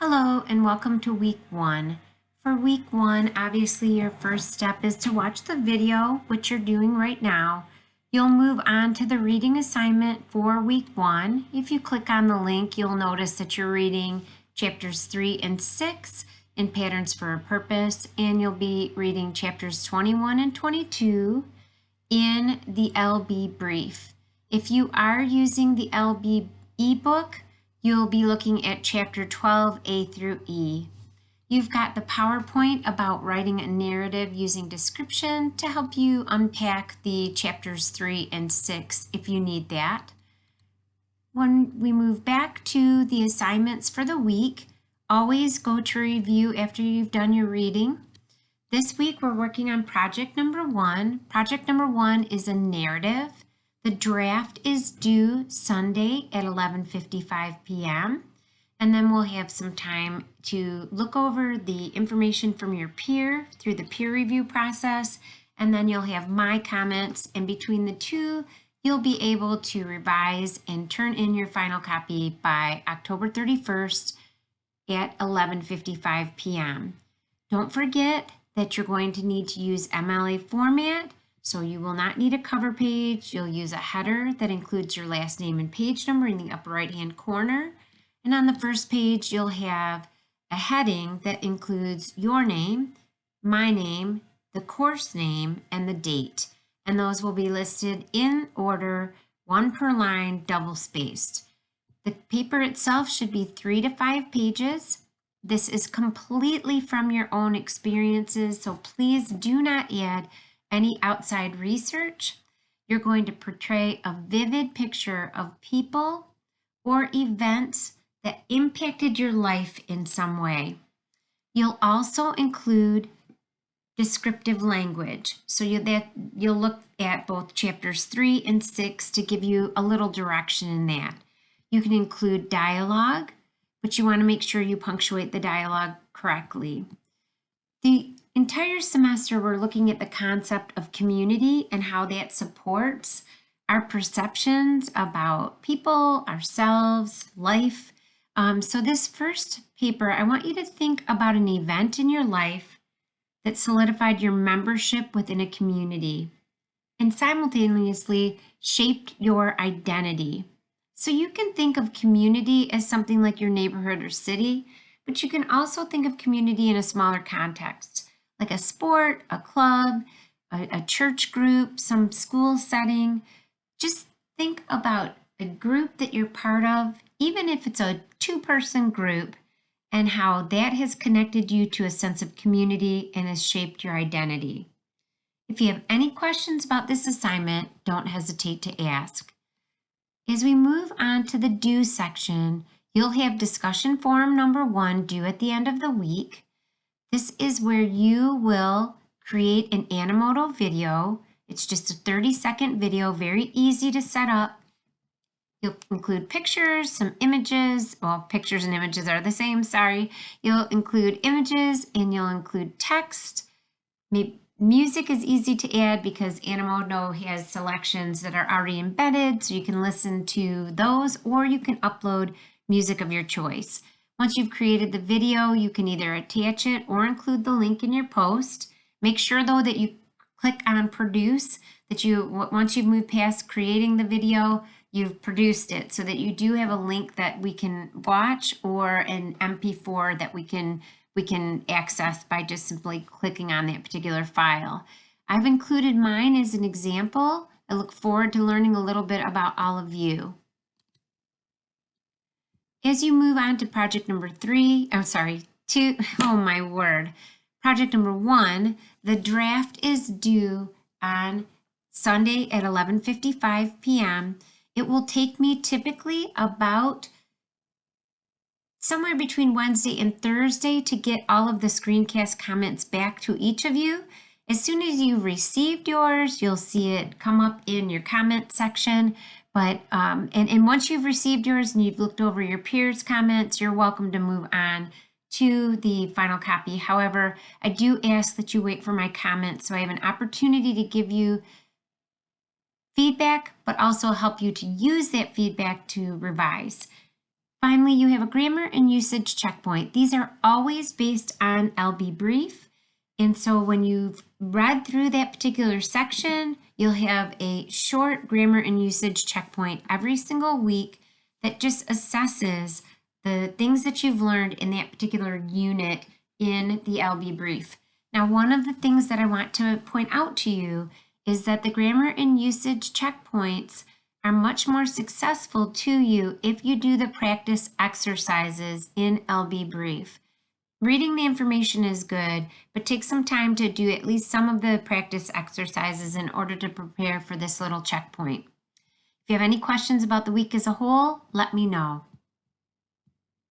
Hello and welcome to week one. For week one, obviously your first step is to watch the video, which you're doing right now. You'll move on to the reading assignment for week one. If you click on the link, you'll notice that you're reading chapters 3 and 6 in Patterns for a Purpose, and you'll be reading chapters 21 and 22 in the LB Brief. If you are using the LB ebook, you'll be looking at chapter 12A through E. You've got the PowerPoint about writing a narrative using description to help you unpack the chapters 3 and 6 if you need that. When we move back to the assignments for the week, always go to review after you've done your reading. This week we're working on project number 1. Project number 1 is a narrative. The draft is due Sunday at 11:55 p.m. and then we'll have some time to look over the information from your peer through the peer review process, and then you'll have my comments, and between the two you'll be able to revise and turn in your final copy by October 31st at 11:55 p.m. Don't forget that you're going to need to use MLA format. So you will not need a cover page. You'll use a header that includes your last name and page number in the upper right-hand corner. And on the first page, you'll have a heading that includes your name, my name, the course name, and the date. And those will be listed in order, one per line, double-spaced. The paper itself should be 3 to 5 pages. This is completely from your own experiences, so please do not add any outside research. You're going to portray a vivid picture of people or events that impacted your life in some way. You'll also include descriptive language. So you'll look at both chapters 3 and 6 to give you a little direction in that. You can include dialogue, but you want to make sure you punctuate the dialogue correctly. The entire semester, we're looking at the concept of community and how that supports our perceptions about people, ourselves, life. So this first paper, I want you to think about an event in your life that solidified your membership within a community and simultaneously shaped your identity. So you can think of community as something like your neighborhood or city, but you can also think of community in a smaller context, like a sport, a club, a church group, some school setting. Just think about a group that you're part of, even if it's a 2-person group, and how that has connected you to a sense of community and has shaped your identity. If you have any questions about this assignment, don't hesitate to ask. As we move on to the due section, you'll have discussion forum number 1 due at the end of the week. This is where you will create an Animoto video. It's just a 30-second video, very easy to set up. You'll include pictures, some images. Well, pictures and images are the same, sorry. You'll include images and you'll include text. Music is easy to add because Animoto has selections that are already embedded, so you can listen to those, or you can upload music of your choice. Once you've created the video, you can either attach it or include the link in your post. Make sure though that you click on produce, that once you've moved past creating the video, you've produced it so that you do have a link that we can watch or an MP4 that we can access by just simply clicking on that particular file. I've included mine as an example. I look forward to learning a little bit about all of you. As you move on to project number 2, oh my word. Project number 1, the draft is due on Sunday at 11:55 p.m. It will take me typically about somewhere between Wednesday and Thursday to get all of the screencast comments back to each of you. As soon as you've received yours, you'll see it come up in your comment section. But and once you've received yours and you've looked over your peers' comments, you're welcome to move on to the final copy. However, I do ask that you wait for my comments so I have an opportunity to give you feedback, but also help you to use that feedback to revise. Finally, you have a grammar and usage checkpoint. These are always based on LB Brief. And so when you've read through that particular section, you'll have a short grammar and usage checkpoint every single week that just assesses the things that you've learned in that particular unit in the LB Brief. Now, one of the things that I want to point out to you is that the grammar and usage checkpoints are much more successful to you if you do the practice exercises in LB Brief. Reading the information is good, but take some time to do at least some of the practice exercises in order to prepare for this little checkpoint. If you have any questions about the week as a whole, let me know.